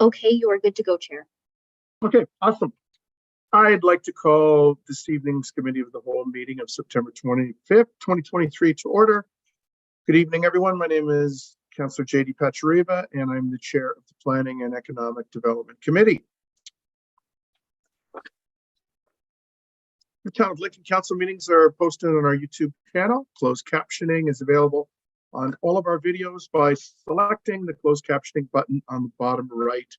Okay, you are good to go, Chair. Okay, awesome. I'd like to call this evening's Committee of the Whole meeting of September 25th, 2023 to order. Good evening, everyone. My name is Councillor J.D. Pachariva, and I'm the Chair of the Planning and Economic Development Committee. The Town of Lincoln Council meetings are posted on our YouTube channel. Closed captioning is available on all of our videos by selecting the closed captioning button on the bottom right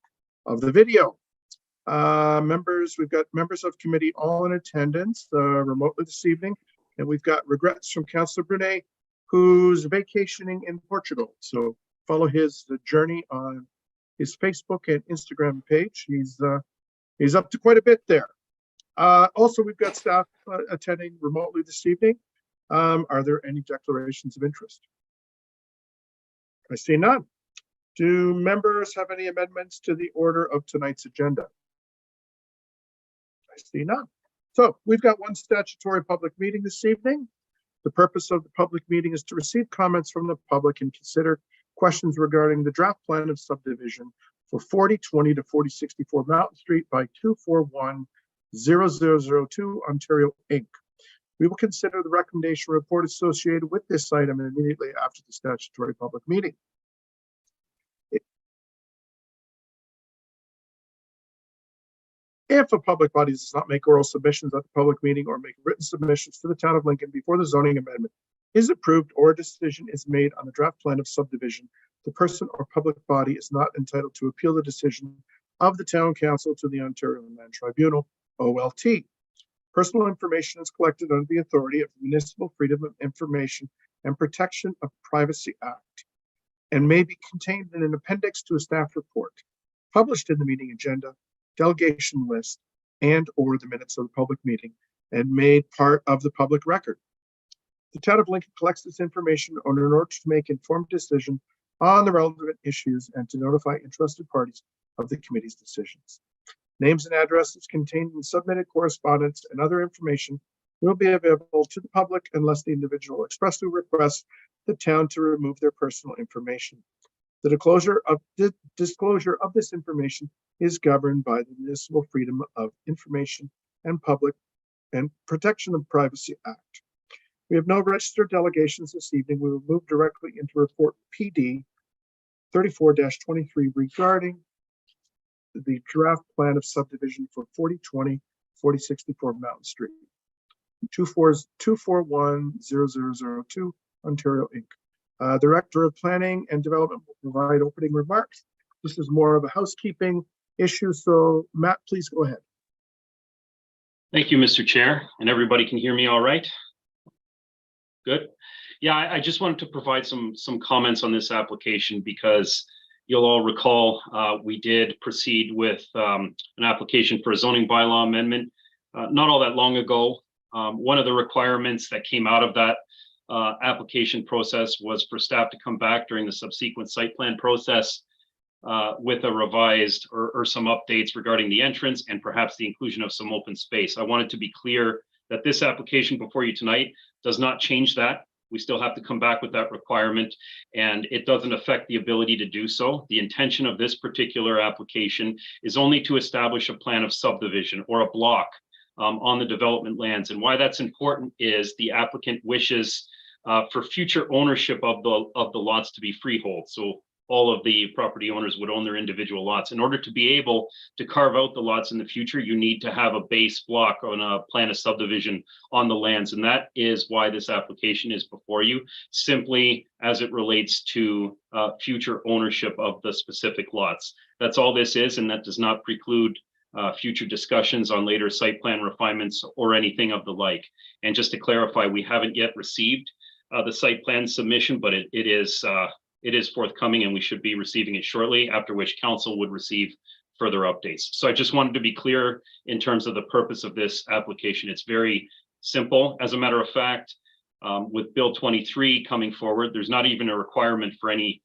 of the video. We've got members of committee all in attendance remotely this evening, and we've got regrets from Councillor Brunet, who's vacationing in Portugal. So follow his journey on his Facebook and Instagram page. He's up to quite a bit there. Also, we've got staff attending remotely this evening. Are there any declarations of interest? I see none. Do members have any amendments to the order of tonight's agenda? I see none. So we've got one statutory public meeting this evening. The purpose of the public meeting is to receive comments from the public and consider questions regarding the draft plan of subdivision for 4020 to 4064 Mountain Street by 241 0002 Ontario Inc. We will consider the recommendation report associated with this item immediately after the statutory public meeting. If a public body does not make oral submissions at the public meeting or make written submissions to the Town of Lincoln before the zoning amendment is approved or a decision is made on the draft plan of subdivision, the person or public body is not entitled to appeal the decision of the Town Council to the Ontario Land Tribunal, OLT. Personal information is collected under the authority of the Municipal Freedom of Information and Protection of Privacy Act and may be contained in an appendix to a staff report, published in the meeting agenda, delegation list, and or the minutes of the public meeting, and made part of the public record. The Town of Lincoln collects this information in order to make informed decision on the relevant issues and to notify interested parties of the committee's decisions. Names and addresses contained in submitted correspondence and other information will be available to the public unless the individual expressly requests the town to remove their personal information. The disclosure of this information is governed by the Municipal Freedom of Information and Public and Protection of Privacy Act. We have no registered delegations this evening. We will move directly into report PD 34-23 regarding the draft plan of subdivision for 4020 4064 Mountain Street, 241 0002 Ontario Inc. Director of Planning and Development will provide opening remarks. This is more of a housekeeping issue, so Matt, please go ahead. Thank you, Mr. Chair, and everybody can hear me all right? Good. Yeah, I just wanted to provide some comments on this application because you'll all recall we did proceed with an application for a zoning bylaw amendment not all that long ago. One of the requirements that came out of that application process was for staff to come back during the subsequent site plan process with a revised or some updates regarding the entrance and perhaps the inclusion of some open space. I wanted to be clear that this application before you tonight does not change that. We still have to come back with that requirement, and it doesn't affect the ability to do so. The intention of this particular application is only to establish a plan of subdivision or a block on the development lands. And why that's important is the applicant wishes for future ownership of the lots to be freehold. So all of the property owners would own their individual lots. In order to be able to carve out the lots in the future, you need to have a base block on a plan of subdivision on the lands. And that is why this application is before you, simply as it relates to future ownership of the specific lots. That's all this is, and that does not preclude future discussions on later site plan refinements or anything of the like. And just to clarify, we haven't yet received the site plan submission, but it is forthcoming, and we should be receiving it shortly, after which council would receive further updates. So I just wanted to be clear in terms of the purpose of this application. It's very simple. As a matter of fact, with Bill 23 coming forward, there's not even a requirement for any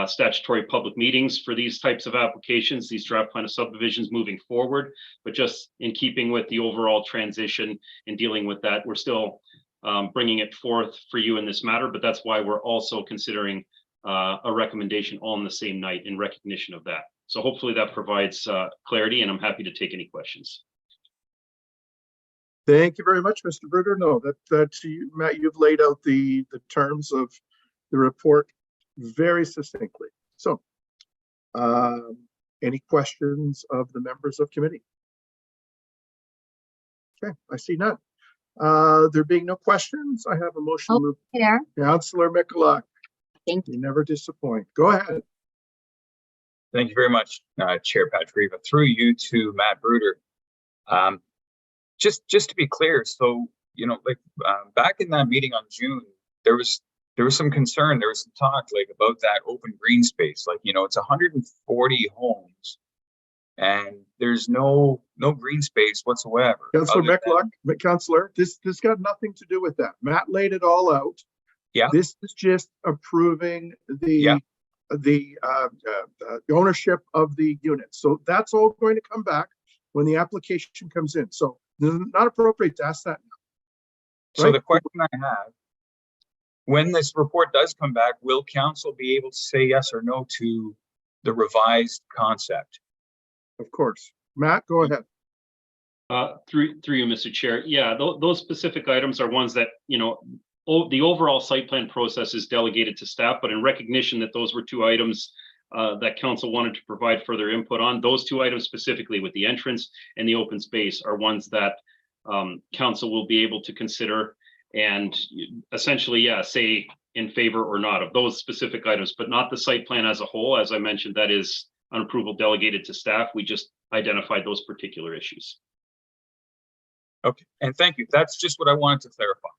statutory public meetings for these types of applications, these draft plan of subdivisions moving forward. But just in keeping with the overall transition and dealing with that, we're still bringing it forth for you in this matter, but that's why we're also considering a recommendation on the same night in recognition of that. So hopefully that provides clarity, and I'm happy to take any questions. Thank you very much, Mr. Bruder. No, Matt, you've laid out the terms of the report very succinctly. So, any questions of the members of committee? Okay, I see none. There being no questions, I have a motion. Oh, Chair. Councillor Michalak. Thank you. Never disappoint. Go ahead. Thank you very much, Chair Patrick Riva. Through you to Matt Bruder. Just to be clear, so back in that meeting on June, there was some concern, there was some talk about that open green space. It's 140 homes, and there's no green space whatsoever. Councillor Michalak, Councillor, this got nothing to do with that. Matt laid it all out. Yeah. This is just approving the ownership of the unit. So that's all going to come back when the application comes in. So it's not appropriate to ask that now. So the question I have, when this report does come back, will council be able to say yes or no to the revised concept? Of course. Matt, go ahead. Through you, Mr. Chair. Yeah, those specific items are ones that, the overall site plan process is delegated to staff, but in recognition that those were two items that council wanted to provide further input on, those two items specifically with the entrance and the open space are ones that council will be able to consider and essentially, say in favor or not of those specific items, but not the site plan as a whole. As I mentioned, that is an approval delegated to staff. We just identified those particular issues. Okay, and thank you. That's just what I wanted to clarify.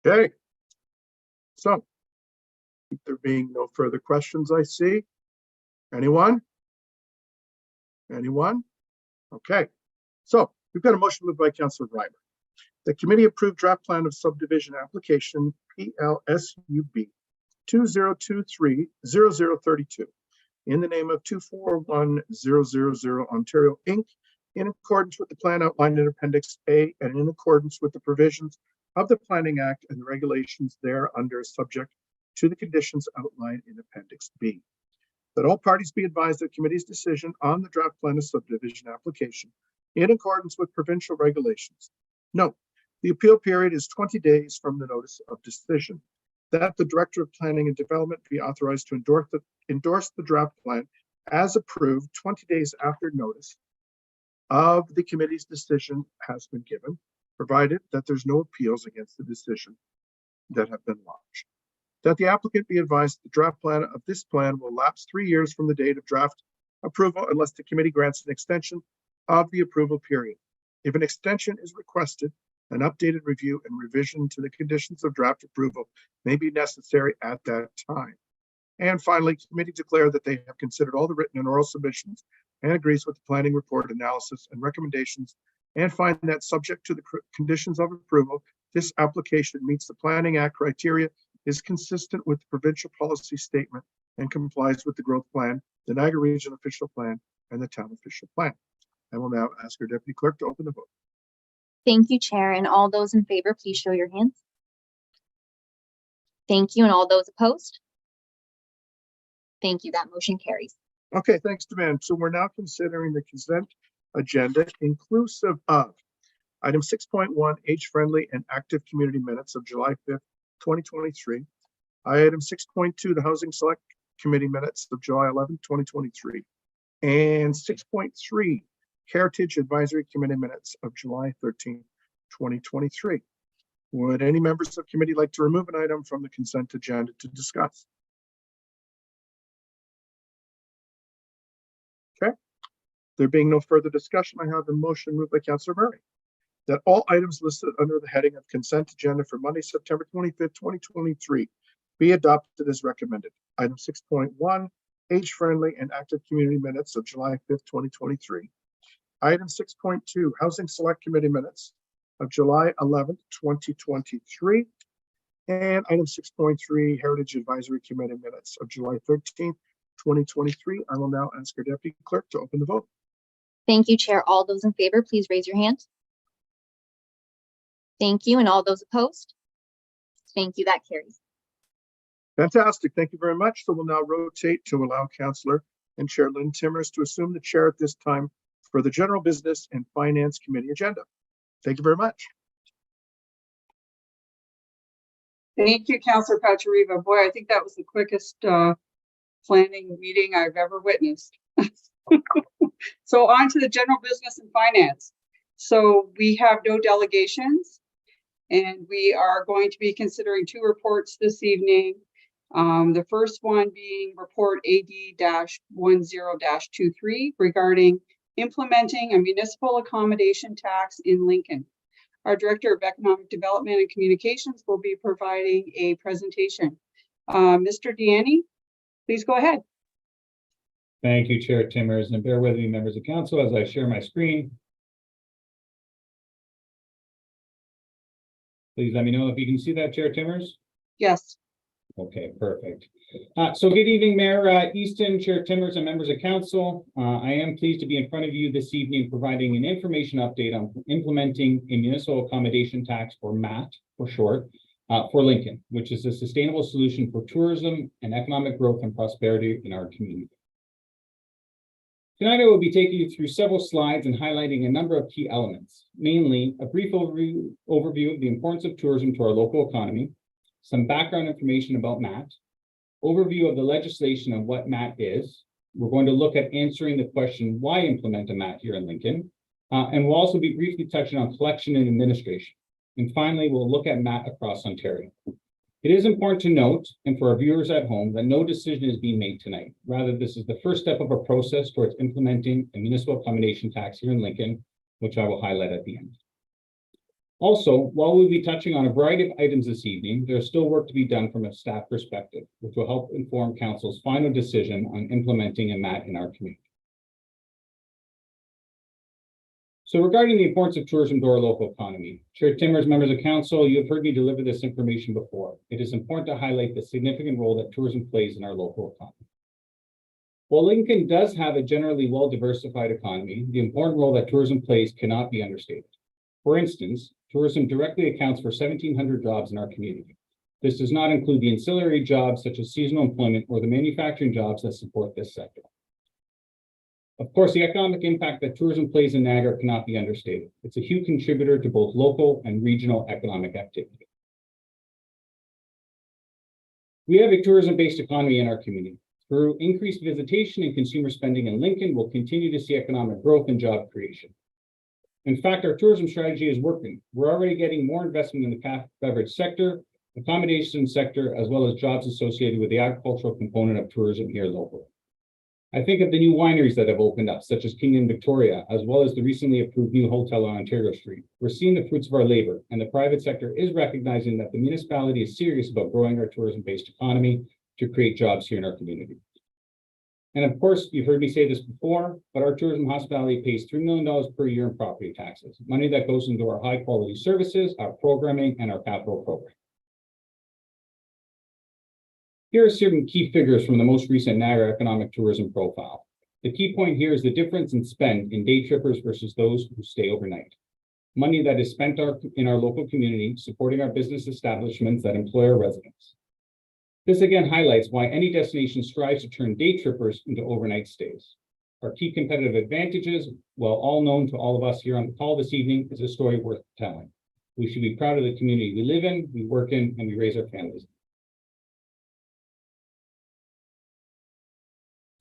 Okay. So, there being no further questions, I see. Anyone? Anyone? Okay. So, we've got a motion moved by Councillor Reimer. The committee approved draft plan of subdivision application PLSUB 2023-0032 in the name of 241000 Ontario Inc. in accordance with the plan outlined in Appendix A and in accordance with the provisions of the Planning Act and the regulations thereunder, subject to the conditions outlined in Appendix B. That all parties be advised of the committee's decision on the draft plan of subdivision application in accordance with provincial regulations. Note, the appeal period is 20 days from the notice of decision. That the Director of Planning and Development be authorized to endorse the draft plan as approved 20 days after notice of the committee's decision has been given, provided that there's no appeals against the decision that have been lodged. That the applicant be advised the draft plan of this plan will lapse 3 years from the date of draft approval unless the committee grants an extension of the approval period. If an extension is requested, an updated review and revision to the conditions of draft approval may be necessary at that time. And finally, committee declare that they have considered all the written and oral submissions and agrees with the planning report analysis and recommendations, and find that subject to the conditions of approval, this application meets the Planning Act criteria, is consistent with the provincial policy statement, and complies with the growth plan, the Niagara Region official plan, and the town official plan. I will now ask our deputy clerk to open the vote. Thank you, Chair. And all those in favor, please show your hands. Thank you. And all those opposed? Thank you. That motion carries. Okay, thanks, Devan. So we're now considering the consent agenda inclusive of item 6.1, age-friendly and active community minutes of July 5th, 2023. Item 6.2, the Housing Select Committee minutes of July 11th, 2023. And 6.3, Heritage Advisory Committee minutes of July 13th, 2023. Would any members of committee like to remove an item from the consent agenda to discuss? Okay. There being no further discussion, I have a motion moved by Councillor Murray that all items listed under the heading of consent agenda for Monday, September 25th, 2023 be adopted as recommended. Item 6.1, age-friendly and active community minutes of July 5th, 2023. Item 6.2, Housing Select Committee minutes of July 11th, 2023. And item 6.3, Heritage Advisory Committee minutes of July 13th, 2023. I will now ask our deputy clerk to open the vote. Thank you, Chair. All those in favor, please raise your hand. Thank you. And all those opposed? Thank you. That carries. Fantastic. Thank you very much. So we'll now rotate to allow Councillor and Chair Lynn Timmers to assume the chair at this time for the General Business and Finance Committee agenda. Thank you very much. Thank you, Councillor Pachariva. Boy, I think that was the quickest planning meeting I've ever witnessed. So on to the General Business and Finance. So we have no delegations, and we are going to be considering 2 reports this evening. The first one being report AD-10-23 regarding implementing a municipal accommodation tax in Lincoln. Our Director of Economic Development and Communications will be providing a presentation. Mr. Deaney, please go ahead. Thank you, Chair Timmers, and bear with me, members of council, as I share my screen. Please let me know if you can see that, Chair Timmers. Yes. Okay, perfect. So good evening, Mayor Easton, Chair Timmers, and members of council. I am pleased to be in front of you this evening providing an information update on implementing a municipal accommodation tax, or MAT for short, for Lincoln, which is a sustainable solution for tourism and economic growth and prosperity in our community. Tonight, I will be taking you through several slides and highlighting a number of key elements, mainly a brief overview of the importance of tourism to our local economy, some background information about MAT, overview of the legislation and what MAT is. We're going to look at answering the question, why implement a MAT here in Lincoln? And we'll also be briefly touching on collection and administration. And finally, we'll look at MAT across Ontario. It is important to note, and for our viewers at home, that no decision is being made tonight. Rather, this is the first step of a process towards implementing a municipal accommodation tax here in Lincoln, which I will highlight at the end. Also, while we'll be touching on a variety of items this evening, there's still work to be done from a staff perspective, which will help inform Council's final decision on implementing a MAT in our community. So regarding the importance of tourism to our local economy, Chair Timmers, members of council, you have heard me deliver this information before. It is important to highlight the significant role that tourism plays in our local economy. While Lincoln does have a generally well-diversified economy, the important role that tourism plays cannot be understated. For instance, tourism directly accounts for 1,700 jobs in our community. This does not include the ancillary jobs such as seasonal employment or the manufacturing jobs that support this sector. Of course, the economic impact that tourism plays in Niagara cannot be understated. It's a huge contributor to both local and regional economic activity. We have a tourism-based economy in our community. Through increased visitation and consumer spending in Lincoln, we'll continue to see economic growth and job creation. In fact, our tourism strategy is working. We're already getting more investment in the beverage sector, accommodation sector, as well as jobs associated with the agricultural component of tourism here locally. I think of the new wineries that have opened up, such as King and Victoria, as well as the recently approved new hotel on Ontario Street. We're seeing the fruits of our labor, and the private sector is recognizing that the municipality is serious about growing our tourism-based economy to create jobs here in our community. And of course, you've heard me say this before, but our tourism hospitality pays $3 million per year in property taxes, money that goes into our high-quality services, our programming, and our capital program. Here are some key figures from the most recent Niagara Economic Tourism Profile. The key point here is the difference in spend in day trippers versus those who stay overnight. Money that is spent in our local community, supporting our business establishments that employ our residents. This again highlights why any destination strives to turn day trippers into overnight stays. Our key competitive advantages, well, all known to all of us here on the call this evening, is a story worth telling. We should be proud of the community we live in, we work in, and we raise our families.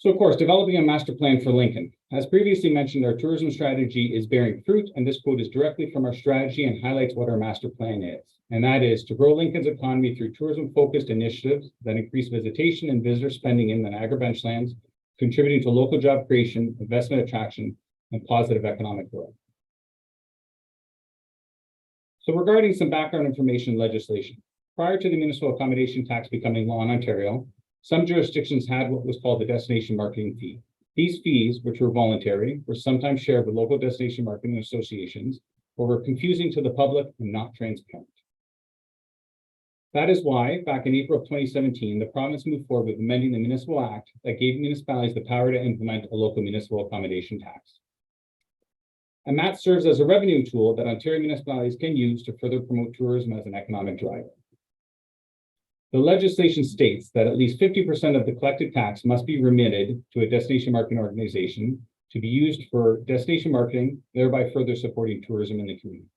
So, of course, developing a master plan for Lincoln. As previously mentioned, our tourism strategy is bearing fruit, and this quote is directly from our strategy and highlights what our master plan is. And that is to grow Lincoln's economy through tourism-focused initiatives that increase visitation and visitor spending in the Niagara Benchlands, contributing to local job creation, investment attraction, and positive economic growth. So regarding some background information legislation, prior to the municipal accommodation tax becoming law in Ontario, some jurisdictions had what was called the destination marketing fee. These fees, which were voluntary, were sometimes shared with local destination marketing associations, or were confusing to the public and not transparent. That is why, back in April of 2017, the province moved forward with amending the Municipal Act that gave municipalities the power to implement a local municipal accommodation tax. And that serves as a revenue tool that Ontario municipalities can use to further promote tourism as an economic driver. The legislation states that at least 50% of the collected tax must be remitted to a destination marketing organization to be used for destination marketing, thereby further supporting tourism in the community.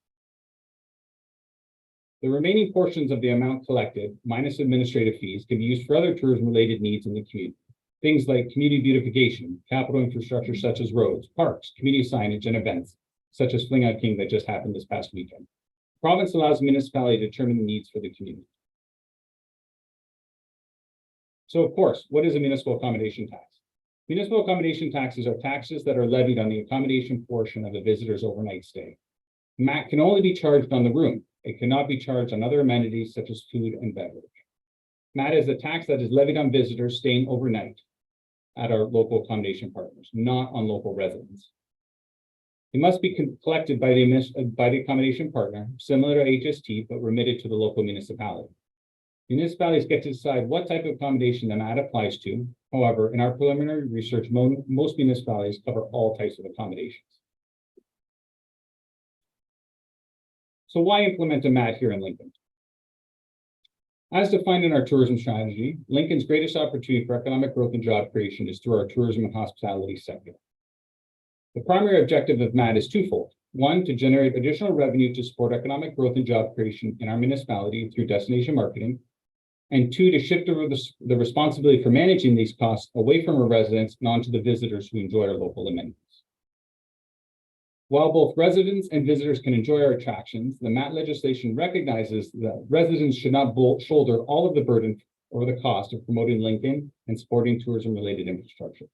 The remaining portions of the amount collected, minus administrative fees, can be used for other tourism-related needs in the community. Things like community beautification, capital infrastructure such as roads, parks, community signage, and events, such as Fling Out King that just happened this past weekend. The province allows the municipality to determine the needs for the community. So of course, what is a municipal accommodation tax? Municipal accommodation taxes are taxes that are levied on the accommodation portion of a visitor's overnight stay. MAT can only be charged on the room. It cannot be charged on other amenities such as food and beverage. MAT is a tax that is levied on visitors staying overnight at our local accommodation partners, not on local residents. It must be collected by the accommodation partner, similar to HST, but remitted to the local municipality. Municipalities get to decide what type of accommodation the MAT applies to. However, in our preliminary research, most municipalities cover all types of accommodations. So why implement a MAT here in Lincoln? As defined in our tourism strategy, Lincoln's greatest opportunity for economic growth and job creation is through our tourism and hospitality sector. The primary objective of MAT is twofold. One, to generate additional revenue to support economic growth and job creation in our municipality through destination marketing. And two, to shift the responsibility for managing these costs away from our residents and onto the visitors who enjoy our local amenities. While both residents and visitors can enjoy our attractions, the MAT legislation recognizes that residents should not shoulder all of the burden or the cost of promoting Lincoln and supporting tourism-related infrastructure.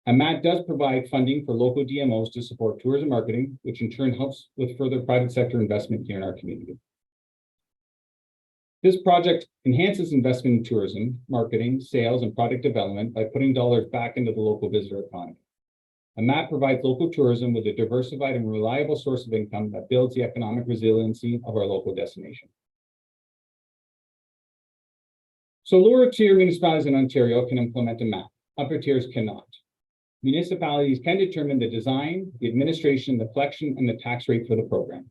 And MAT does provide funding for local DMOs to support tourism marketing, which in turn helps with further private sector investment here in our community. This project enhances investment in tourism, marketing, sales, and product development by putting dollars back into the local visitor economy. And MAT provides local tourism with a diversified and reliable source of income that builds the economic resiliency of our local destination. So lower tier municipalities in Ontario can implement a MAT, upper tiers cannot. Municipalities can determine the design, the administration, the collection, and the tax rate for the program.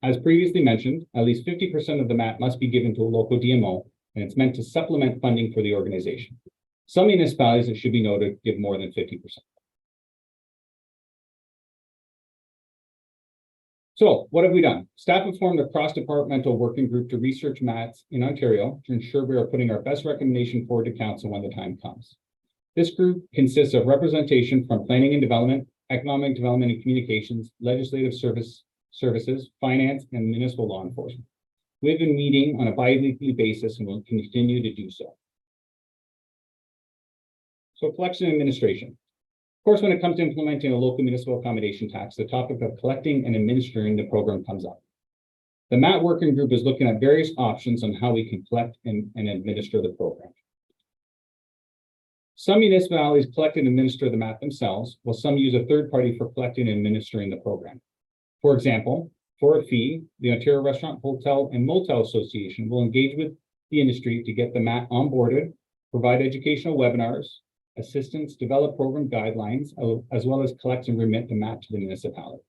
As previously mentioned, at least 50% of the MAT must be given to a local DMO, and it's meant to supplement funding for the organization. Some municipalities, it should be noted, give more than 50%. So what have we done? Staff have formed a cross-departmental working group to research MATs in Ontario to ensure we are putting our best recommendation forward to council when the time comes. This group consists of representation from planning and development, economic development and communications, legislative services, finance, and municipal law enforcement. We've been meeting on a bi-weekly basis and will continue to do so. So collection and administration. Of course, when it comes to implementing a local municipal accommodation tax, the topic of collecting and administering the program comes up. The MAT working group is looking at various options on how we can collect and administer the program. Some municipalities collect and administer the MAT themselves, while some use a third party for collecting and administering the program. For example, for a fee, the Ontario Restaurant, Hotel, and Motel Association will engage with the industry to get the MAT onboarded, provide educational webinars, assistance, develop program guidelines, as well as collect and remit the MAT to the municipality.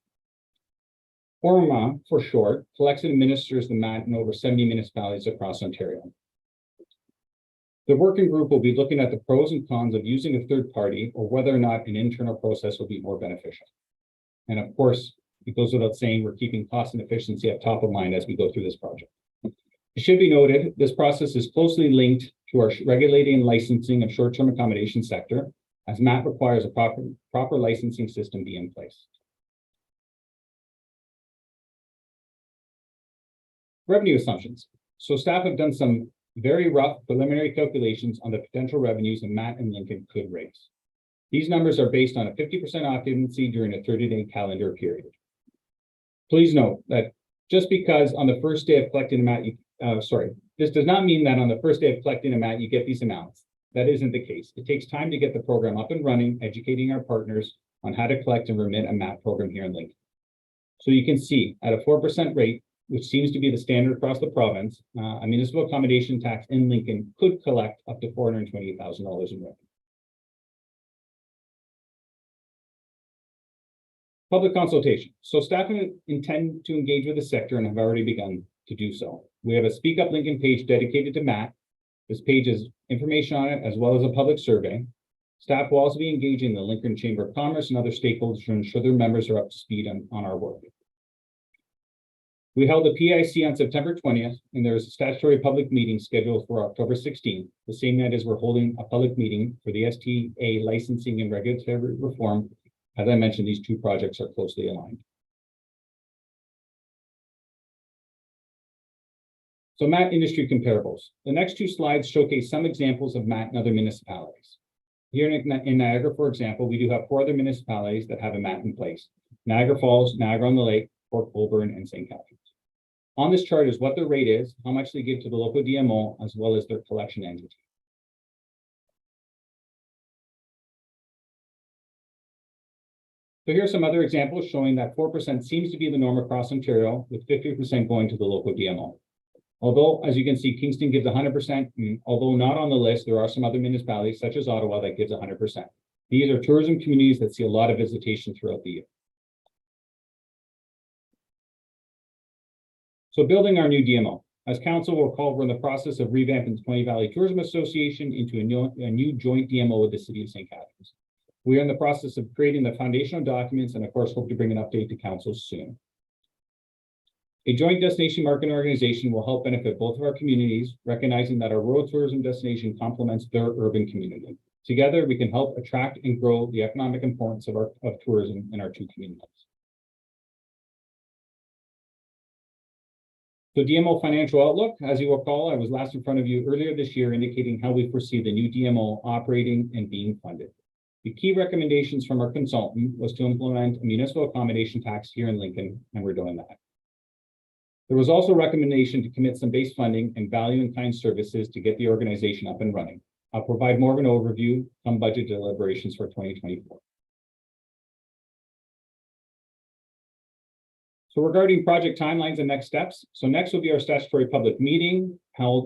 ORMA, for short, collects and administers the MAT in over 70 municipalities across Ontario. The working group will be looking at the pros and cons of using a third party or whether or not an internal process will be more beneficial. And of course, it goes without saying, we're keeping cost and efficiency at top of mind as we go through this project. It should be noted, this process is closely linked to our regulating and licensing of short-term accommodation sector, as MAT requires a proper licensing system be in place. Revenue assumptions. So staff have done some very rough preliminary calculations on the potential revenues that MAT and Lincoln could raise. These numbers are based on a 50% occupancy during a 30-day calendar period. Please note that just because on the first day of collecting a MAT, this does not mean that on the first day of collecting a MAT, you get these amounts. That isn't the case. It takes time to get the program up and running, educating our partners on how to collect and remit a MAT program here in Lincoln. So you can see at a 4% rate, which seems to be the standard across the province, a municipal accommodation tax in Lincoln could collect up to $428,000 in revenue. Public consultation. So staff intend to engage with the sector and have already begun to do so. We have a Speak Up Lincoln page dedicated to Matt. This page has information on it as well as a public survey. Staff will also be engaging the Lincoln Chamber of Commerce and other stakeholders to ensure their members are up to speed on our work. We held a PIC on September 20th, and there is a statutory public meeting scheduled for October 16th, the same night as we're holding a public meeting for the STA licensing and regulatory reform. As I mentioned, these two projects are closely aligned. So MAT industry comparables. The next two slides showcase some examples of MAT in other municipalities. Here in Niagara, for example, we do have 4 other municipalities that have a MAT in place: Niagara Falls, Niagara-on-the-Lake, Port Colborne, and St. Catharines. On this chart is what their rate is, how much they give to the local DMO, as well as their collection entity. So here are some other examples showing that 4% seems to be the norm across Ontario, with 50% going to the local DMO. Although, as you can see, Kingston gives 100%, although not on the list, there are some other municipalities, such as Ottawa, that gives 100%. These are tourism communities that see a lot of visitation throughout the year. So building our new DMO. As council will recall, we're in the process of revamping the Twenty Valley Tourism Association into a new joint DMO with the City of St. Catharines. We are in the process of creating the foundational documents and of course hope to bring an update to council soon. A joint destination marketing organization will help benefit both of our communities, recognizing that our rural tourism destination complements their urban community. Together, we can help attract and grow the economic importance of tourism in our two communities. So DMO financial outlook, as you recall, I was last in front of you earlier this year indicating how we foresee the new DMO operating and being funded. The key recommendations from our consultant was to implement a municipal accommodation tax here in Lincoln, and we're doing that. There was also a recommendation to commit some base funding and value in kind services to get the organization up and running. I'll provide more of an overview on budget deliberations for 2024. So regarding project timelines and next steps, so next will be our statutory public meeting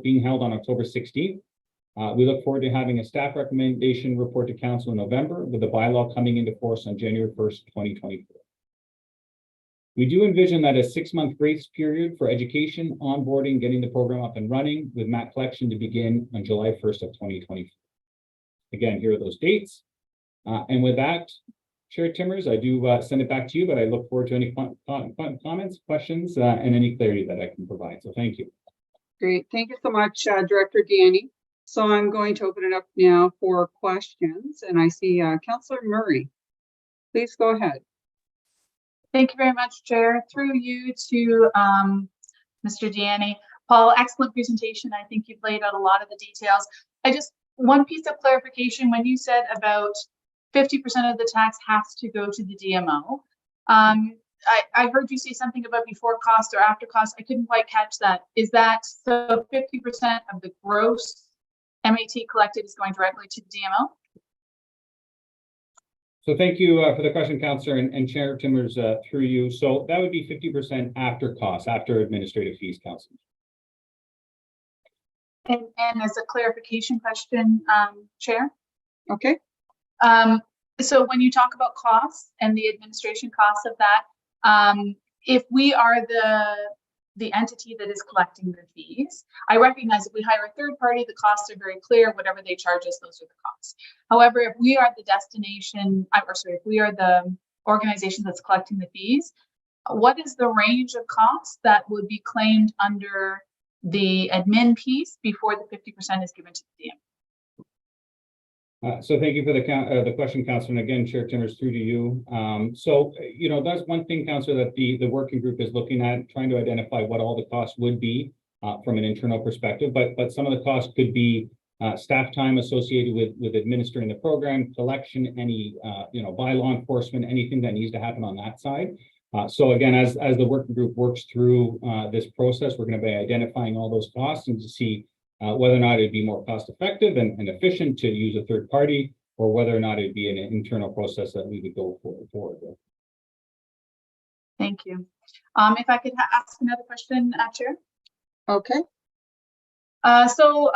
being held on October 16th. We look forward to having a staff recommendation report to council in November, with the bylaw coming into force on January 1st, 2024. We do envision that a 6-month grace period for education, onboarding, getting the program up and running, with MAT collection to begin on July 1st of 2024. Again, here are those dates. And with that, Chair Timmers, I do send it back to you, but I look forward to any comments, questions, and any clarity that I can provide. So thank you. Great. Thank you so much, Director Deanne. So I'm going to open it up now for questions, and I see Councillor Murray. Please go ahead. Thank you very much, Chair. Through you to Mr. Deanne. Paul, excellent presentation. I think you've laid out a lot of the details. One piece of clarification, when you said about 50% of the tax has to go to the DMO. I heard you say something about before cost or after cost. I couldn't quite catch that. Is that so 50% of the gross MAT collected is going directly to the DMO? So thank you for the question, Councillor, and Chair Timmers, through you. So that would be 50% after costs, after administrative fees, Councillor. And as a clarification question, Chair. Okay. So when you talk about costs and the administration costs of that, if we are the entity that is collecting the fees, I recognize if we hire a third party, the costs are very clear. Whatever they charge us, those are the costs. However, if we are the destination, if we are the organization that's collecting the fees, what is the range of costs that would be claimed under the admin piece before the 50% is given to the DM? So thank you for the question, Councillor, and again, Chair Timmers, through to you. So, you know, that's one thing, Councillor, that the working group is looking at, trying to identify what all the costs would be from an internal perspective, but some of the costs could be staff time associated with administering the program, collection, any, by law enforcement, anything that needs to happen on that side. So again, as the working group works through this process, we're going to be identifying all those costs and to see whether or not it'd be more cost effective and efficient to use a third party, or whether or not it'd be an internal process that we would go forward with. Thank you. If I could ask another question, Chair. Okay. So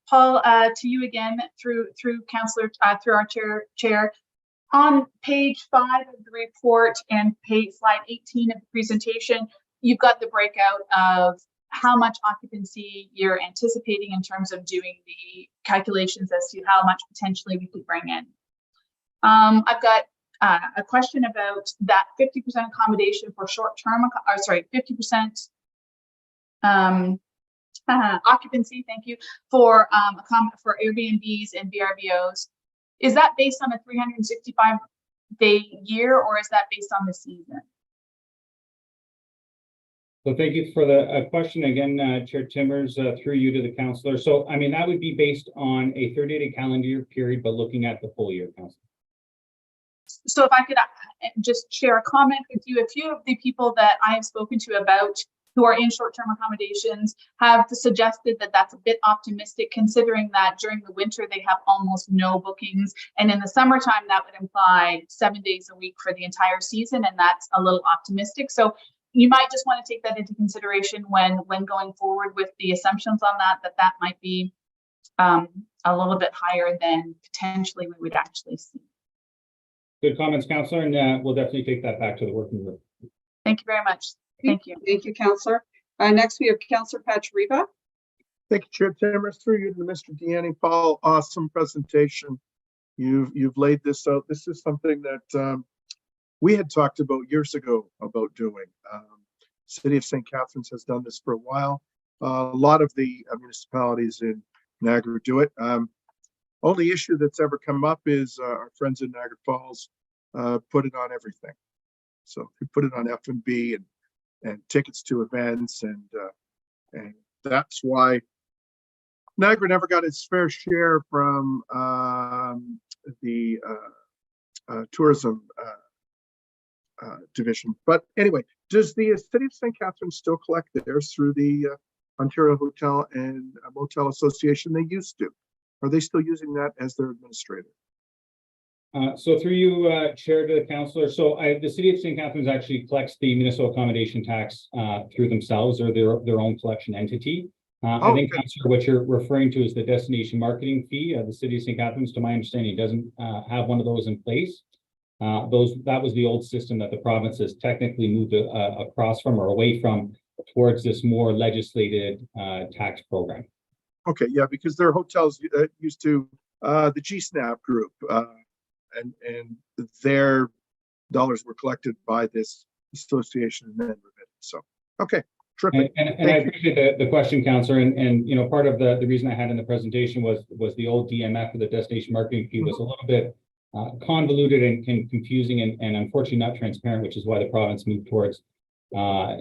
Paul, to you again, through Councillor, through our chair, on page 5 of the report and slide 18 of the presentation, you've got the breakout of how much occupancy you're anticipating in terms of doing the calculations as to how much potentially we could bring in. I've got a question about that 50% accommodation for short-term, 50% occupancy, thank you, for Airbnbs and VRBOs. Is that based on a 365-day year, or is that based on the season? So thank you for the question again, Chair Timmers, through you to the councillor. So, I mean, that would be based on a 30-day calendar year period, but looking at the full year, councillor. So if I could just share a comment with you, a few of the people that I have spoken to about who are in short-term accommodations have suggested that that's a bit optimistic, considering that during the winter they have almost no bookings, and in the summertime that would imply 7 days a week for the entire season, and that's a little optimistic. So you might just want to take that into consideration when going forward with the assumptions on that might be a little bit higher than potentially we would actually see. Good comments, councillor, and we'll definitely take that back to the working group. Thank you very much. Thank you. Thank you, Councillor. Next, we have Councillor Pachariva. Thank you, Chair Timmers. Through you to Mr. Deanne. Paul, awesome presentation. You've laid this out. This is something that we had talked about years ago about doing. City of St. Catharines has done this for a while. A lot of the municipalities in Niagara do it. Only issue that's ever come up is our friends in Niagara Falls put it on everything. So we put it on F&B and tickets to events, and that's why Niagara never got its fair share from the tourism division. But anyway, does the City of St. Catharines still collect theirs through the Ontario Hotel and Motel Association? They used to. Are they still using that as their administrator? So through you, Chair, to the councillor. So the City of St. Catharines actually collects the municipal accommodation tax through themselves, or their own collection entity. I think, councillor, what you're referring to is the destination marketing fee. The City of St. Catharines, to my understanding, doesn't have one of those in place. That was the old system that the province has technically moved across from or away from towards this more legislated tax program. Okay, yeah, because their hotels used to the GSNAP group, and their dollars were collected by this association and then remitted. So, okay, terrific. And I appreciate the question, councillor. And you know, part of the reason I had in the presentation was the old DMF, or the destination marketing fee, was a little bit convoluted and confusing and unfortunately not transparent, which is why the province moved towards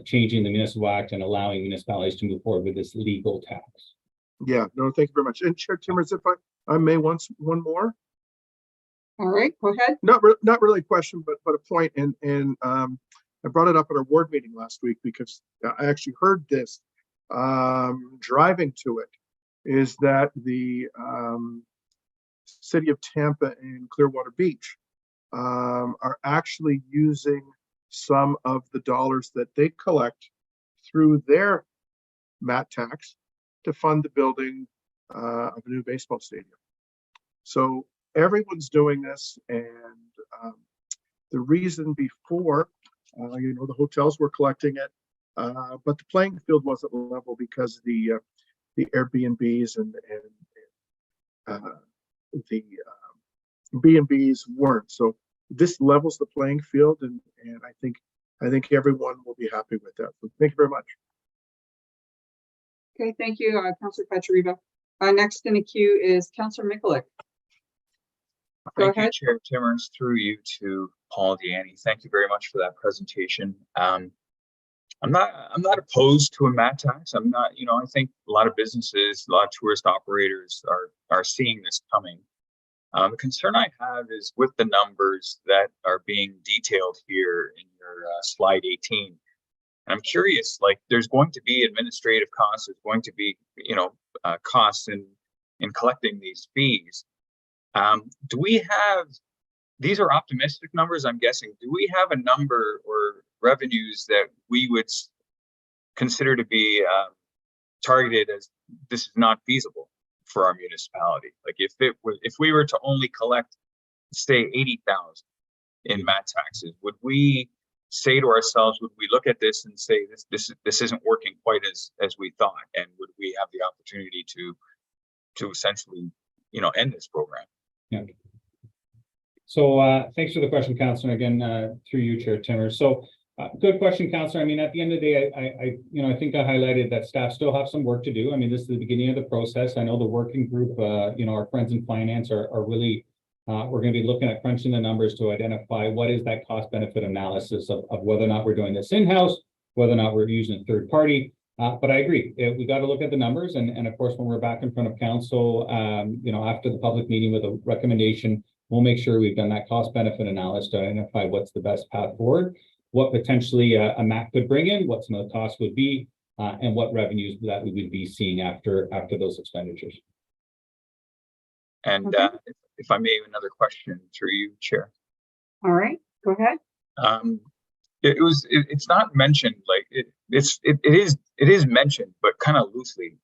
changing the Municipal Act and allowing municipalities to move forward with this legal tax. Yeah, no, thank you very much. And Chair Timmers, if I may, one more. All right, go ahead. Not really a question, but a point. And I brought it up at our ward meeting last week because I actually heard this driving to it, is that the City of Tampa and Clearwater Beach are actually using some of the dollars that they collect through their MAT tax to fund the building of a new baseball stadium. So everyone's doing this, and the reason before, the hotels were collecting it, but the playing field wasn't level because the Airbnbs and the B&Bs weren't. So this levels the playing field, and I think everyone will be happy with that. So thank you very much. Okay, thank you, Councillor Pachariva. Next in the queue is Councillor Mikulik. Go ahead. Thank you, Chair Timmers, through you to Paul Deanne. Thank you very much for that presentation. I'm not opposed to a MAT tax. I'm not, I think a lot of businesses, a lot of tourist operators are seeing this coming. The concern I have is with the numbers that are being detailed here in your slide 18. And I'm curious, like, there's going to be administrative costs, there's going to be, costs in collecting these fees. Do we have, these are optimistic numbers, I'm guessing. Do we have a number or revenues that we would consider to be targeted as this is not feasible for our municipality? Like if we were to only collect, say, 80,000 in MAT taxes, would we say to ourselves, would we look at this and say this isn't working quite as we thought, and would we have the opportunity to essentially, you know, end this program? Yeah. So thanks for the question, Councillor. Again, through you, Chair Timmer. So good question, Councillor. I mean, at the end of the day, I think I highlighted that staff still have some work to do. I mean, this is the beginning of the process. I know the working group, our friends in finance are really, we're going to be looking at crunching the numbers to identify what is that cost benefit analysis of whether or not we're doing this in-house, whether or not we're using a third party. But I agree, we got to look at the numbers, and of course, when we're back in front of council, after the public meeting with a recommendation, we'll make sure we've done that cost benefit analysis to identify what's the best path forward, what potentially a MAC could bring in, what some of the costs would be, and what revenues that we would be seeing after those expenditures. And if I may, another question through you, Chair. All right, go ahead. It's not mentioned, like it is mentioned, but kind of loosely.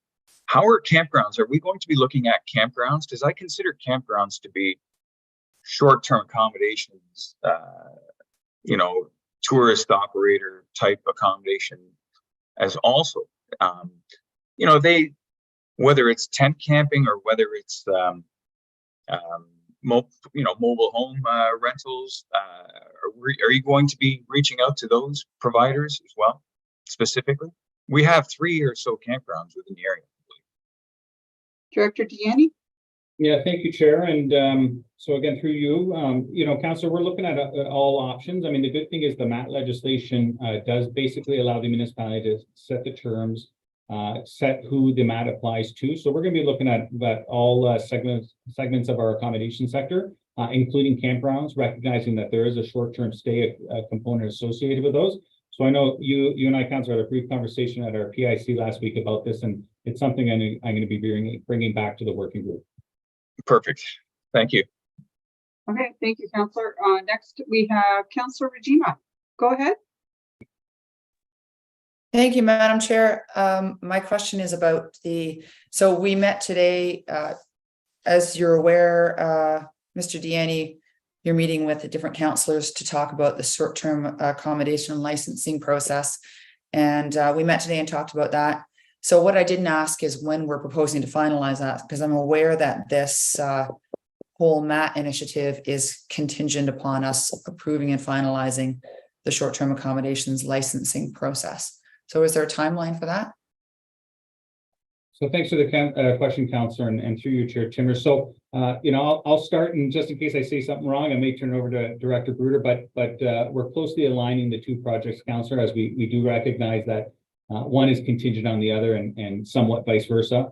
How are campgrounds? Are we going to be looking at campgrounds? Because I consider campgrounds to be short-term accommodations, tourist operator type accommodation as also, whether it's tent camping or whether it's mobile home rentals, are you going to be reaching out to those providers as well, specifically? We have 3 or so campgrounds within the area. Director Deanne? Yeah, thank you, Chair. And so again, through you, Councillor, we're looking at all options. I mean, the good thing is the MAT legislation does basically allow the municipality to set the terms, set who the MAT applies to. So we're going to be looking at all segments of our accommodation sector, including campgrounds, recognizing that there is a short-term stay component associated with those. So I know you and I, Councillor, had a brief conversation at our PIC last week about this, and it's something I'm going to be bringing back to the working group. Perfect. Thank you. Okay, thank you, Councillor. Next, we have Councillor Regina. Go ahead. Thank you, Madam Chair. My question is about so we met today, as you're aware, Mr. Deanne, you're meeting with the different councillors to talk about the short-term accommodation licensing process. And we met today and talked about that. So what I didn't ask is when we're proposing to finalize that, because I'm aware that this whole MAT initiative is contingent upon us approving and finalizing the short-term accommodations licensing process. So is there a timeline for that? So thanks for the question, Councillor, and through you, Chair Timmer. So, I'll start, and just in case I say something wrong, I may turn it over to Director Bruder, but we're closely aligning the two projects, Councillor, as we do recognize that one is contingent on the other and somewhat vice versa.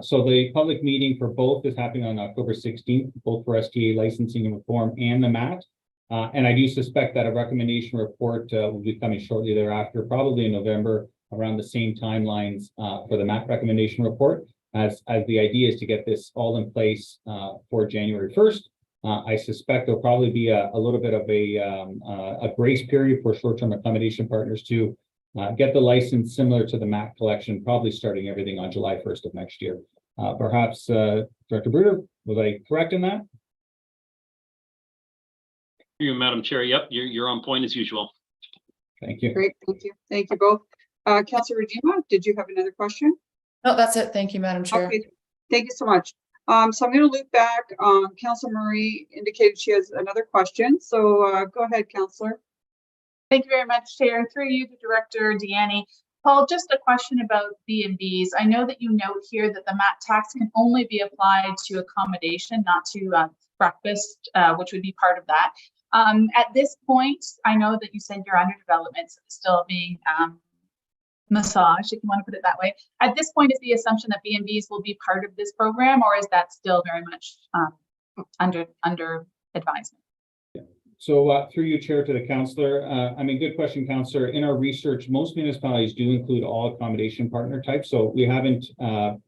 So the public meeting for both is happening on October 16th, both for STA licensing and reform and the MAT. And I do suspect that a recommendation report will be coming shortly thereafter, probably in November, around the same timelines for the MAT recommendation report, as the idea is to get this all in place for January 1st. I suspect there'll probably be a little bit of a grace period for short-term accommodation partners to get the license similar to the MAT collection, probably starting everything on July 1st of next year. Perhaps Director Bruder, was I correct in that? You, Madam Chair. Yep, you're on point as usual. Thank you. Great, thank you. Thank you both. Councillor Regina, did you have another question? No, that's it. Thank you, Madam Chair. Okay, thank you so much. So I'm going to loop back. Councillor Marie indicated she has another question. So go ahead, Councillor. Thank you very much, Chair. Through you to Director Deanne. Paul, just a question about B&Bs. I know that you note here that the MAT tax can only be applied to accommodation, not to breakfast, which would be part of that. At this point, I know that you said you're under development, so it's still being massaged, if you want to put it that way. At this point, is the assumption that B&Bs will be part of this program, or is that still very much under advisement? So through you, Chair, to the Councillor, good question, Councillor. In our research, most municipalities do include all accommodation partner types. So we haven't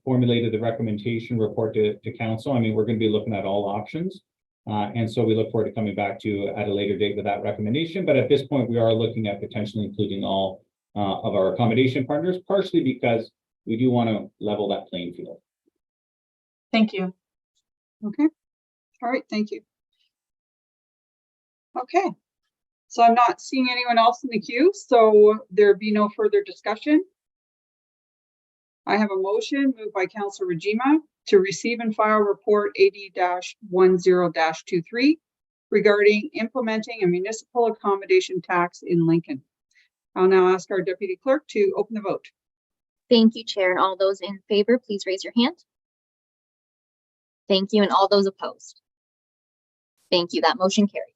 formulated the recommendation report to Council. We're going to be looking at all options. And so we look forward to coming back to you at a later date with that recommendation. But at this point, we are looking at potentially including all of our accommodation partners, partially because we do want to level that playing field. Thank you. Okay. All right. Thank you. Okay. So I'm not seeing anyone else in the queue, so there be no further discussion. I have a motion moved by Councillor Rajima to receive and file report 80-10-23 regarding implementing a municipal accommodation tax in Lincoln. I'll now ask our deputy clerk to open the vote. Thank you, Chair. And all those in favor, please raise your hand. Thank you. And all those opposed. Thank you. That motion carries.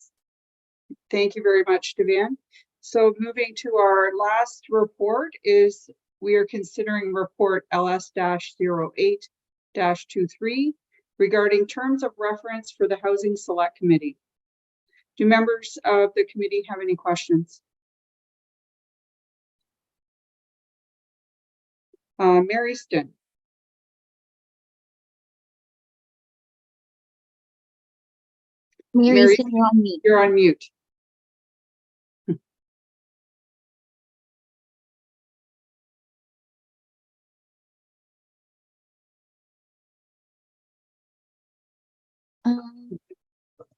Thank you very much, Devan. So moving to our last report is we are considering report LS-08-23 regarding terms of reference for the Housing Select Committee. Do members of the committee have any questions? Mary Stin. Mary, Mary, you're on mute. you're on mute.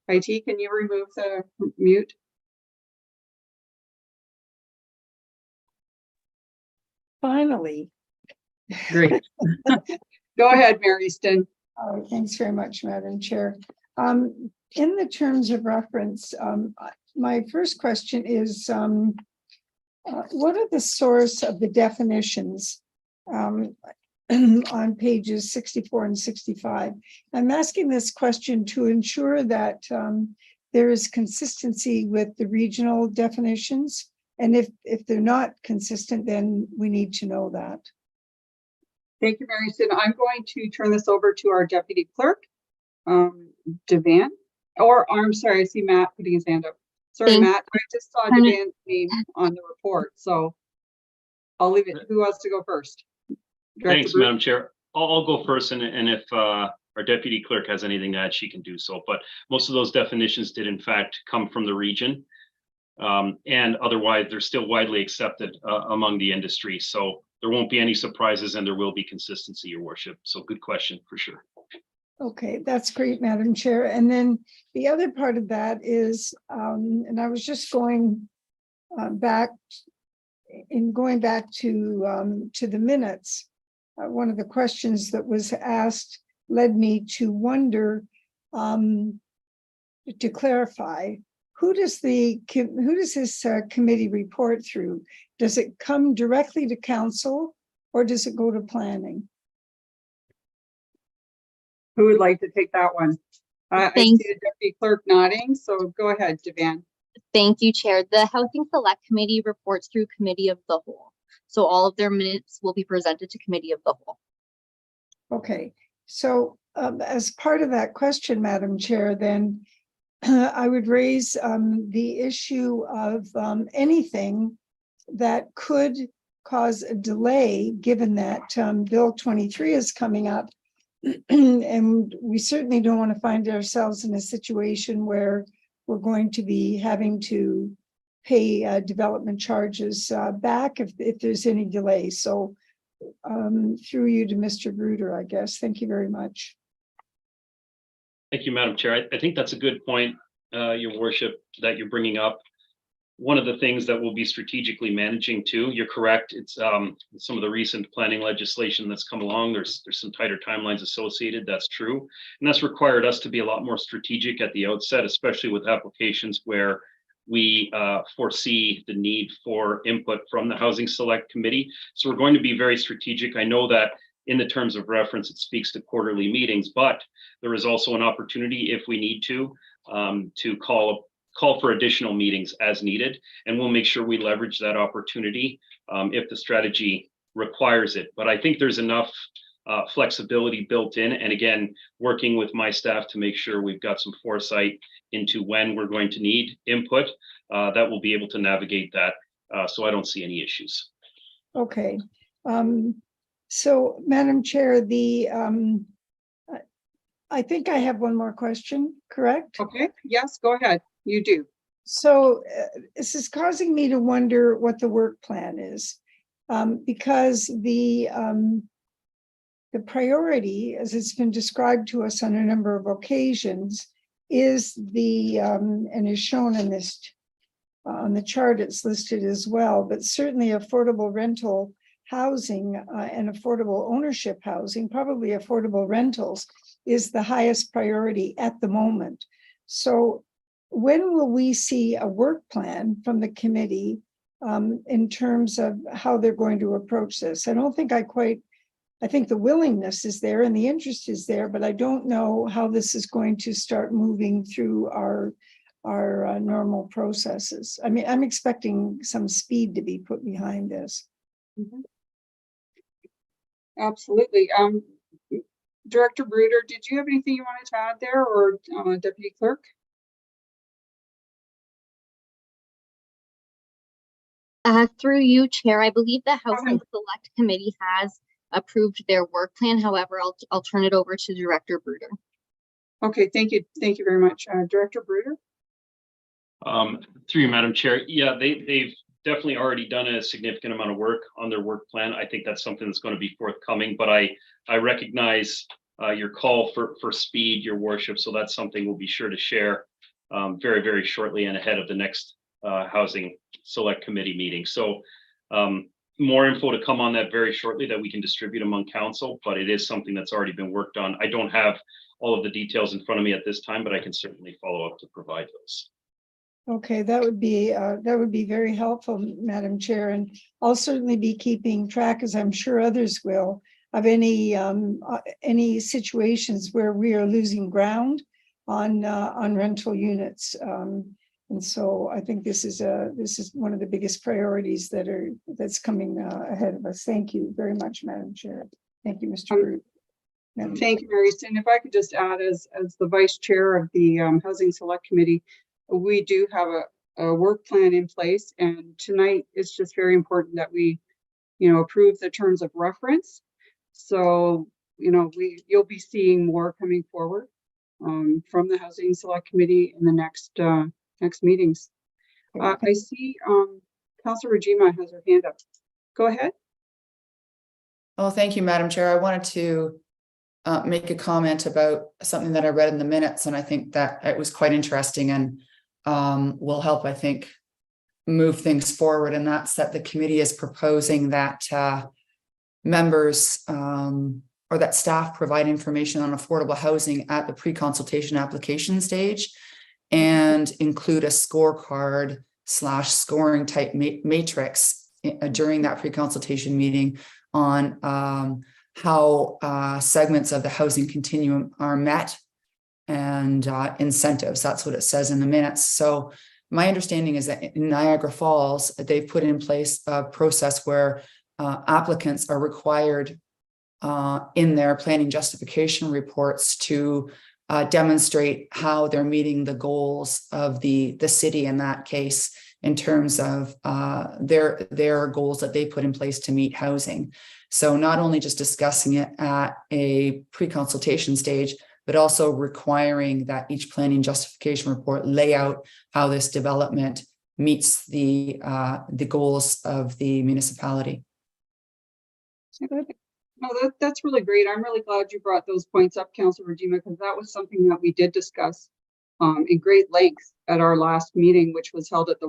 IT, can you remove the mute? Finally. Great. Go ahead, Mary Stin. Thanks very much, Madam Chair. In the terms of reference, my first question is, what are the source of the definitions on pages 64 and 65? I'm asking this question to ensure that there is consistency with the regional definitions. And if they're not consistent, then we need to know that. Thank you, Mary Stin. I'm going to turn this over to our deputy clerk, Devan. I'm sorry, I see Matt putting his hand up. Sorry, Thank- Matt, I just saw Devan's name on the report, so I'll leave it. Who wants to go first? Director Thanks, Bruce? Madam Chair. I'll go first, and if our deputy clerk has anything to add, she can do so. But most of those definitions did in fact come from the region. And otherwise, they're still widely accepted among the industry. So there won't be any surprises and there will be consistency, Your Worship. So good question for sure. Okay, that's great, Madam Chair. And then the other part of that is, and I was just going back to the minutes. One of the questions that was asked led me to wonder, to clarify, who does this committee report through? Does it come directly to council or does it go to planning? Who would like to take that one? I Thanks. see the deputy clerk nodding, so go ahead, Devan. Thank you, Chair. The Housing Select Committee reports through Committee of the Whole. So all of their minutes will be presented to Committee of the Whole. Okay, so as part of that question, Madam Chair, then I would raise the issue of anything that could cause a delay, given that Bill 23 is coming up. And we certainly don't want to find ourselves in a situation where we're going to be having to pay development charges back if there's any delay. So through you to Mr. Bruder, I guess. Thank you very much. Thank you, Madam Chair. I think that's a good point, Your Worship, that you're bringing up. One of the things that we'll be strategically managing too, you're correct, it's some of the recent planning legislation that's come along, there's some tighter timelines associated, that's true. And that's required us to be a lot more strategic at the outset, especially with applications where we foresee the need for input from the Housing Select Committee. So we're going to be very strategic. I know that in the terms of reference, it speaks to quarterly meetings, but there is also an opportunity if we need to call for additional meetings as needed, and we'll make sure we leverage that opportunity if the strategy requires it. But I think there's enough flexibility built in, and again, working with my staff to make sure we've got some foresight into when we're going to need input, that will be able to navigate that. So I don't see any issues. Okay. So, Madam Chair, I think I have one more question, correct? Okay, yes, go ahead. You do. So this is causing me to wonder what the work plan is, because the priority, as it's been described to us on a number of occasions, is and is shown in this on the chart, it's listed as well, but certainly affordable rental housing and affordable ownership housing, probably affordable rentals, is the highest priority at the moment. So when will we see a work plan from the committee in terms of how they're going to approach this? I think the willingness is there and the interest is there, but I don't know how this is going to start moving through our normal processes. I mean, I'm expecting some speed to be put behind this. Absolutely. Director Bruder, did you have anything you wanted to add there, or Deputy Clerk? Through you, Chair, I believe the Housing ahead. Select Committee has approved their work plan. However, I'll turn it over to Director Bruder. Okay, thank you. Thank you very much. Director Bruder? Through you, Madam Chair. Yeah, they've definitely already done a significant amount of work on their work plan. I think that's something that's going to be forthcoming, but I recognize your call for speed, your worship. So that's something we'll be sure to share very, very shortly and ahead of the next Housing Select Committee meeting. So more info to come on that very shortly that we can distribute among council, but it is something that's already been worked on. I don't have all of the details in front of me at this time, but I can certainly follow up to provide those. Okay, that would be very helpful, Madam Chair, and I'll certainly be keeping track, as I'm sure others will, of any situations where we are losing ground on rental units. And so I think this is one of the biggest priorities that's coming ahead of us. Thank you very much, Madam Chair. Thank you, Mr. Root. Thank you, Mary Stine. If I could just add, as the Vice Chair of the Housing Select Committee, we do have a work plan in place, and tonight it's just very important that we, approve the terms of reference. So, you'll be seeing more coming forward from the Housing Select Committee in the next meetings. I see Councilor Rajima has her hand up. Go ahead. Oh, thank you, Madam Chair. I wanted to make a comment about something that I read in the minutes, and I think that it was quite interesting and will help, I think, move things forward. And that's that the committee is proposing that members or that staff provide information on affordable housing at the pre-consultation application stage and include a scorecard / scoring type matrix during that pre-consultation meeting on how segments of the housing continuum are met and incentives. That's what it says in the minutes. So my understanding is that in Niagara Falls, they've put in place a process where applicants are required in their planning justification reports to demonstrate how they're meeting the goals of the city in that case, in terms of their goals that they put in place to meet housing. So not only just discussing it at a pre-consultation stage, but also requiring that each planning justification report lay out how this development meets the goals of the municipality. No, that's really great. I'm really glad you brought those points up, Councilor Rajima, because that was something that we did discuss in great length at our last meeting, which was held at the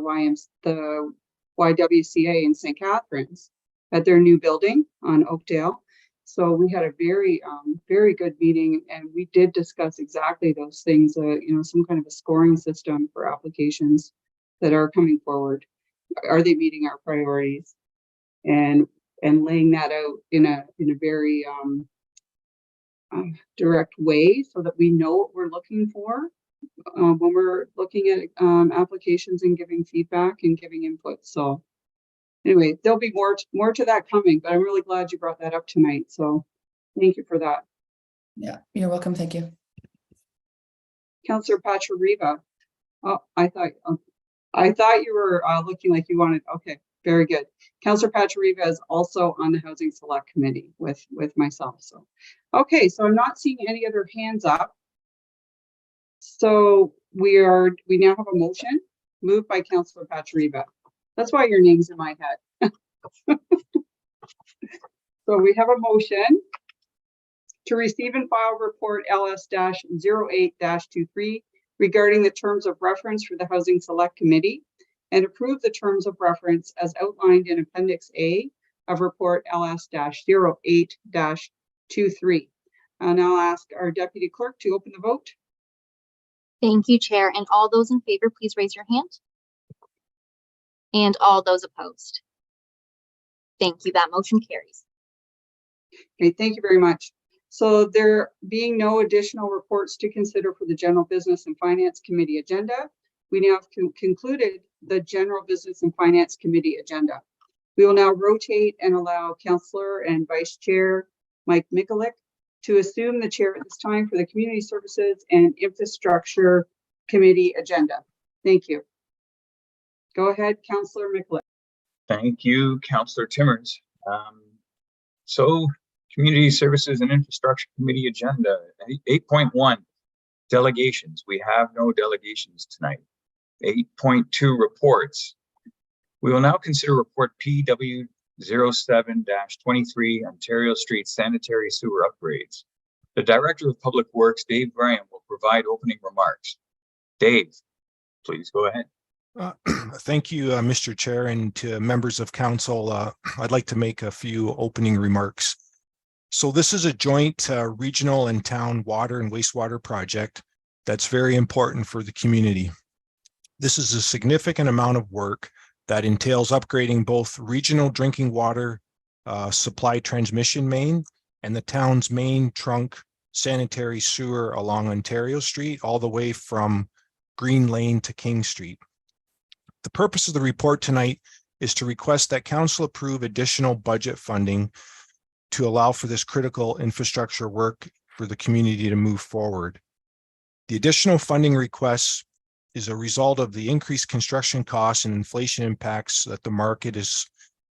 YWCA in St. Catharines at their new building on Oakdale. So we had a very, very good meeting, and we did discuss exactly those things, some kind of a scoring system for applications that are coming forward. Are they meeting our priorities? And laying that out in a very direct way so that we know what we're looking for when we're looking at applications and giving feedback and giving input. So anyway, there'll be more to that coming, but I'm really glad you brought that up tonight. So thank you for that. Yeah, you're welcome. Thank you. Councillor Pachariva. Oh, I thought you were looking like you wanted. Okay, very good. Councillor Pachariva is also on the Housing Select Committee with myself. So, okay, so I'm not seeing any other hands up. So we now have a motion moved by Councillor Pachariva. That's why your name's in my head. So we have a motion to receive and file report LS-08-23 regarding the terms of reference for the Housing Select Committee and approve the terms of reference as outlined in Appendix A of Report LS-08-23. I'll now ask our Deputy Clerk to open the vote. Thank you, Chair. And all those in favor, please raise your hand. And all those opposed. Thank you. That motion carries. Okay, thank you very much. So there being no additional reports to consider for the General Business and Finance Committee agenda, we now have concluded the General Business and Finance Committee agenda. We will now rotate and allow Councillor and Vice Chair Mike Mikulik to assume the chair at this time for the Community Services and Infrastructure Committee agenda. Thank you. Go ahead, Councillor Mikulik. Thank you, Councillor Timmers. So Community Services and Infrastructure Committee agenda, 8.1, delegations. We have no delegations tonight. 8.2, reports. We will now consider report PW07-23, Ontario Street Sanitary Sewer Upgrades. The Director of Public Works, Dave Graham, will provide opening remarks. Dave, please go ahead. Thank you, Mr. Chair, and to members of council. I'd like to make a few opening remarks. So this is a joint regional and town water and wastewater project that's very important for the community. This is a significant amount of work that entails upgrading both regional drinking water supply transmission main and the town's main trunk sanitary sewer along Ontario Street, all the way from Green Lane to King Street. The purpose of the report tonight is to request that council approve additional budget funding to allow for this critical infrastructure work for the community to move forward. The additional funding request is a result of the increased construction costs and inflation impacts that the market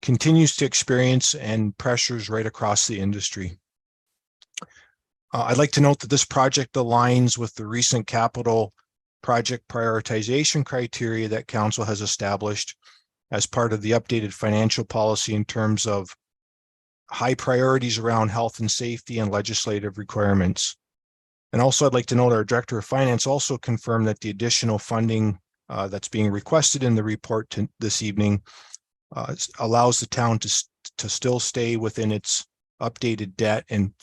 continues to experience and pressures right across the industry. I'd like to note that this project aligns with the recent capital project prioritization criteria that council has established as part of the updated financial policy in terms of high priorities around health and safety and legislative requirements. And also I'd like to note our Director of Finance also confirmed that the additional funding that's being requested in the report this evening allows the town to still stay within its updated debt and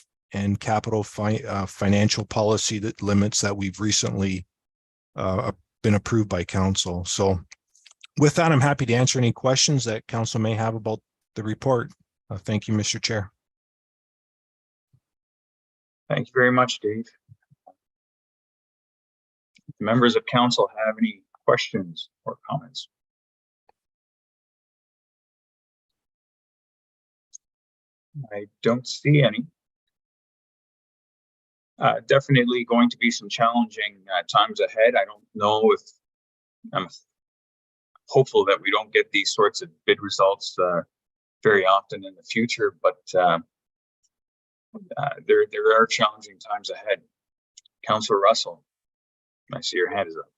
capital financial policy that limits that we've recently been approved by council. So with that, I'm happy to answer any questions that council may have about the report. Thank you, Mr. Chair. Thank you very much, Dave. If members of council have any questions or comments? I don't see any. Definitely going to be some challenging times ahead. I don't know if I'm hopeful that we don't get these sorts of bid results very often in the future, but there are challenging times ahead. Councillor Russell, I see your hand is up.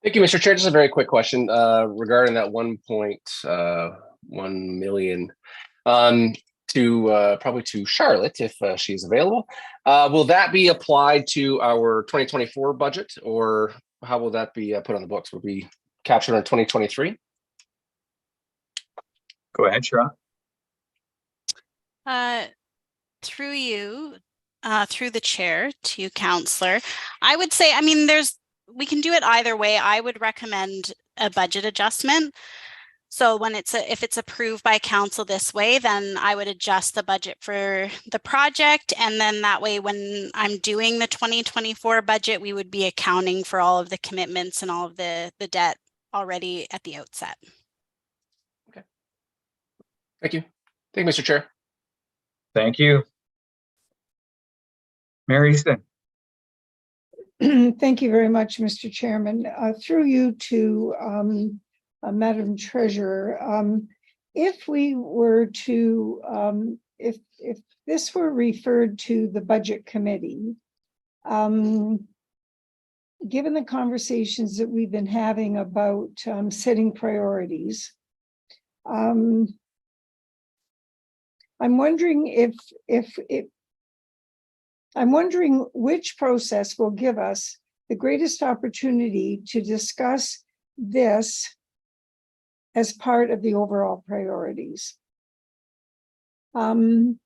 Thank you, Mr. Chair. Just a very quick question regarding that 1.1 million probably to Charlotte if she's available. Will that be applied to our 2024 budget, or how will that be put on the books? Will it be captured in 2023? Go ahead, Charlotte. Through you, through the chair to you, Councillor, I would say, I mean, we can do it either way. I would recommend a budget adjustment. So when if it's approved by council this way, then I would adjust the budget for the project. And then that way, when I'm doing the 2024 budget, we would be accounting for all of the commitments and all of the debt already at the outset. Okay. Thank you. Thank you, Mr. Chair. Thank you. Mary Easton. Thank you very much, Mr. Chairman. Through you to Madam Treasurer, if we were to, if this were referred to the Budget Committee, given the conversations that we've been having about setting priorities, I'm wondering I'm wondering which process will give us the greatest opportunity to discuss this as part of the overall priorities. And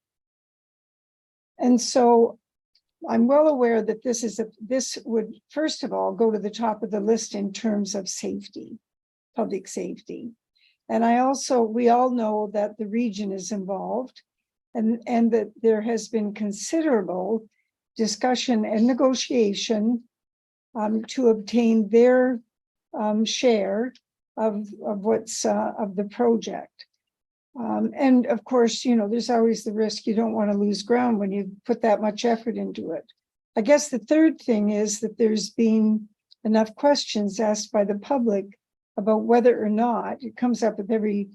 so I'm well aware that this would, first of all, go to the top of the list in terms of safety, public safety. And we all know that the region is involved and that there has been considerable discussion and negotiation to obtain their share of what's of the project. And of course, there's always the risk you don't want to lose ground when you put that much effort into it. I guess the third thing is that there's been enough questions asked by the public about whether or not it comes up with every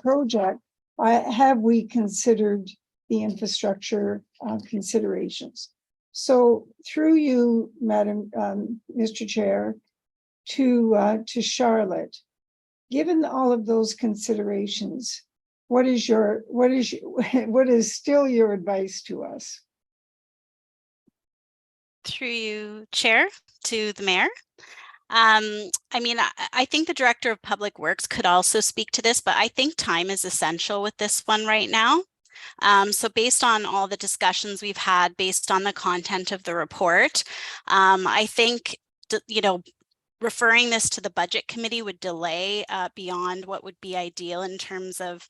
project. Have we considered the infrastructure considerations? So through you, Madam Mr. Chair, to Charlotte, given all of those considerations, what is still your advice to us? Through you, Chair, to the Mayor. I mean, I think the Director of Public Works could also speak to this, but I think time is essential with this one right now. So based on all the discussions we've had, based on the content of the report, I think, referring this to the Budget Committee would delay beyond what would be ideal in terms of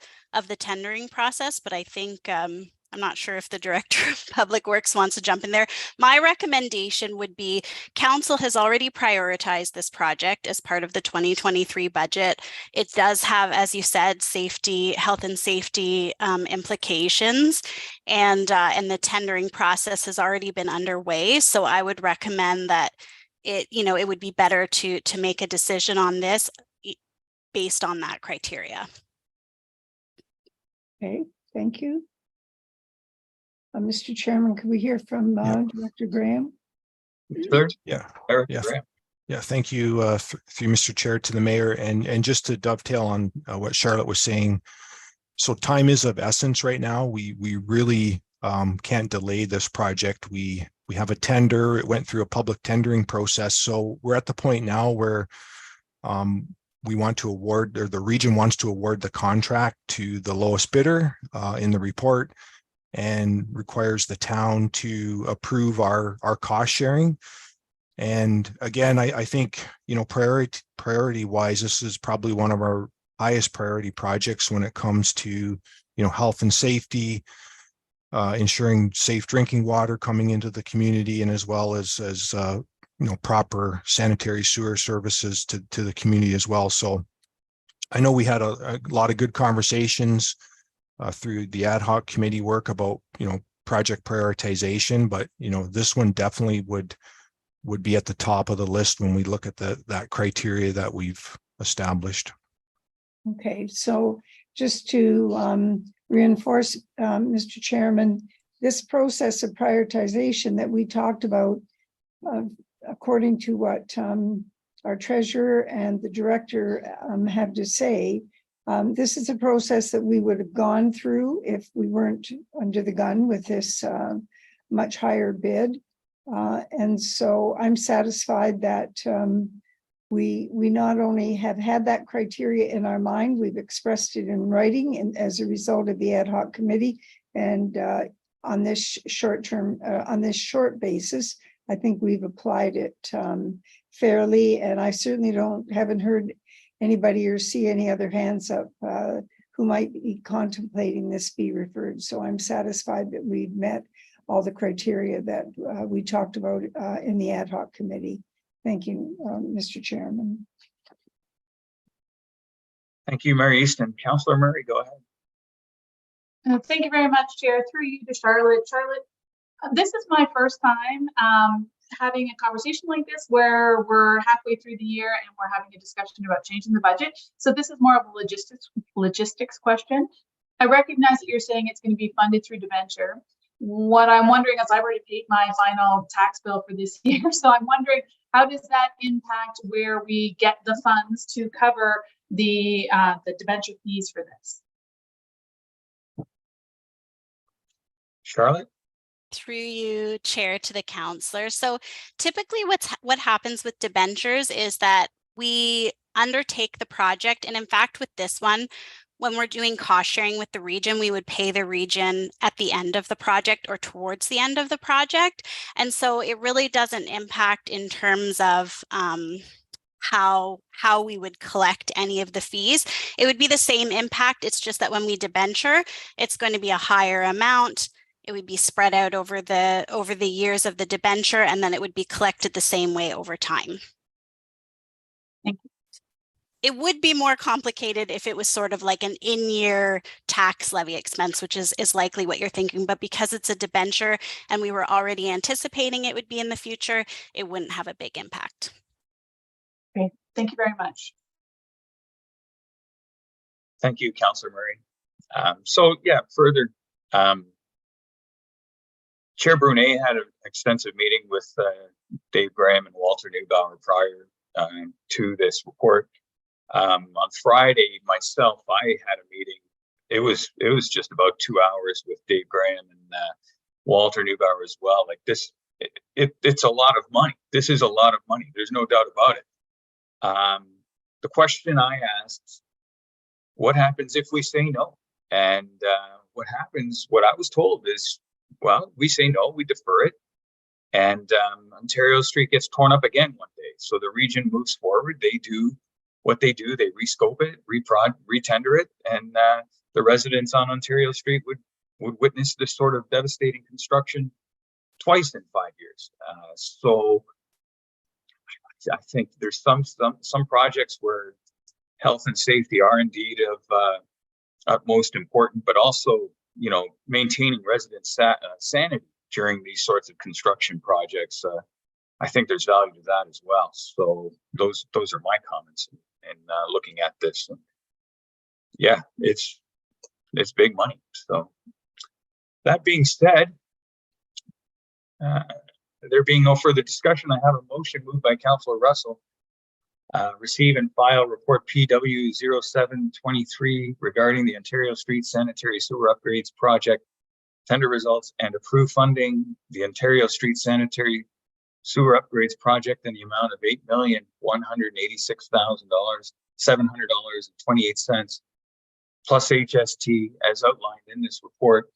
the tendering process. But I think, I'm not sure if the Director of Public Works wants to jump in there. My recommendation would be Council has already prioritized this project as part of the 2023 budget. It does have, as you said, health and safety implications, and the tendering process has already been underway. So I would recommend that it would be better to make a decision on this based on that criteria. Okay, thank you. Mr. Chairman, could we hear from Director Graham? Sure. Yeah. Eric Yeah. Graham. Yeah, thank you through Mr. Chair to the Mayor, and just to dovetail on what Charlotte was saying. So time is of essence right now. We really can't delay this project. We have a tender. It went through a public tendering process. So we're at the point now where we want to award, or the region wants to award the contract to the lowest bidder in the report, and requires the town to approve our cost sharing. And again, I think, priority wise, this is probably one of our highest priority projects when it comes to, health and safety, ensuring safe drinking water coming into the community, and as well as proper sanitary sewer services to the community as well. So I know we had a lot of good conversations through the ad hoc committee work about, project prioritization, but, this one definitely would be at the top of the list when we look at that criteria that we've established. Okay, so just to reinforce, Mr. Chairman, this process of prioritization that we talked about, according to what our treasurer and the director have to say, this is a process that we would have gone through if we weren't under the gun with this much higher bid. And so I'm satisfied that we not only have had that criteria in our mind, we've expressed it in writing and as a result of the ad hoc committee. And on this short basis, I think we've applied it fairly. And I certainly haven't heard anybody or see any other hands up who might be contemplating this be referred. So I'm satisfied that we've met all the criteria that we talked about in the ad hoc committee. Thank you, Mr. Chairman. Thank you, Mary Easton. Councillor Murray, go ahead. Thank you very much, Chair. Through you to Charlotte. Charlotte, this is my first time having a conversation like this where we're halfway through the year and we're having a discussion about changing the budget. So this is more of a logistics question. I recognize that you're saying it's going to be funded through debenture. What I'm wondering is I've already paid my final tax bill for this year. So I'm wondering, how does that impact where we get the funds to cover the debenture fees for this? Charlotte? Through you, Chair, to the councillor. So typically what happens with debentures is that we undertake the project. And in fact, with this one, when we're doing cost sharing with the region, we would pay the region at the end of the project or towards the end of the project. And so it really doesn't impact in terms of how we would collect any of the fees. It would be the same impact. It's just that when we debenture, it's going to be a higher amount. It would be spread out over the years of the debenture, and then it would be collected the same way over time. Thank you. It would be more complicated if it was sort of like an in-year tax levy expense, which is likely what you're thinking. But because it's a debenture and we were already anticipating it would be in the future, it wouldn't have a big impact. Okay, thank you very much. Thank you, Councillor Murray. So yeah, further, Chair Brunet had an extensive meeting with Dave Graham and Walter Neubauer prior to this report. On Friday, myself, I had a meeting. It was just about 2 hours with Dave Graham and Walter Neubauer as well. Like this, it's a lot of money. This is a lot of money. There's no doubt about it. The question I asked, what happens if we say no? And what happens, what I was told is, well, we say no, we defer it. And Ontario Street gets torn up again one day. So the region moves forward. They do what they do. They rescope it, retender it. And the residents on Ontario Street would witness this sort of devastating construction twice in 5 years. So I think there's some projects where health and safety are indeed of utmost important, but also, you know, maintaining resident sanity during these sorts of construction projects. I think there's value to that as well. So those are my comments in looking at this. And yeah, it's big money. So that being said, there being no further discussion, I have a motion moved by Councillor Russell. Receive and file report PW 0723 regarding the Ontario Street Sanitary Sewer Upgrades Project tender results and approve funding the Ontario Street Sanitary Sewer Upgrades Project in the amount of $8,186,700.28 plus HST as outlined in this report,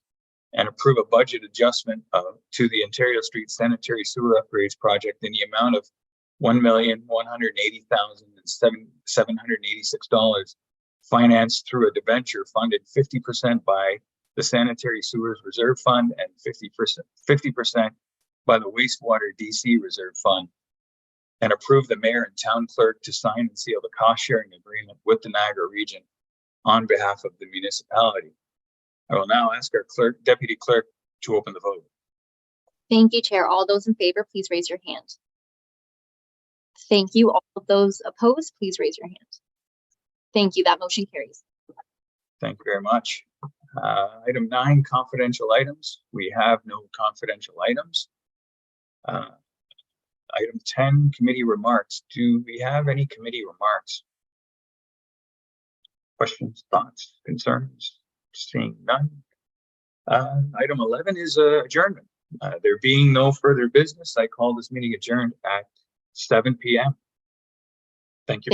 and approve a budget adjustment to the Ontario Street Sanitary Sewer Upgrades Project in the amount of $1,180,786, financed through a debenture funded 50% by the Sanitary Sewers Reserve Fund and 50% by the Wastewater DC Reserve Fund, and approve the mayor and town clerk to sign and seal the cost sharing agreement with the Niagara region on behalf of the municipality. I will now ask our deputy clerk to open the vote. Thank you, Chair. All those in favor, please raise your hand. Thank you. All of those opposed, please raise your hand. Thank you. That motion carries. Thank you very much. Item 9, confidential items. We have no confidential items. Item 10, committee remarks. Do we have any committee remarks? Questions, thoughts, concerns? Seeing none. Item 11 is adjournment. There being no further business, I call this meeting adjourned at 7 p.m. Thank you.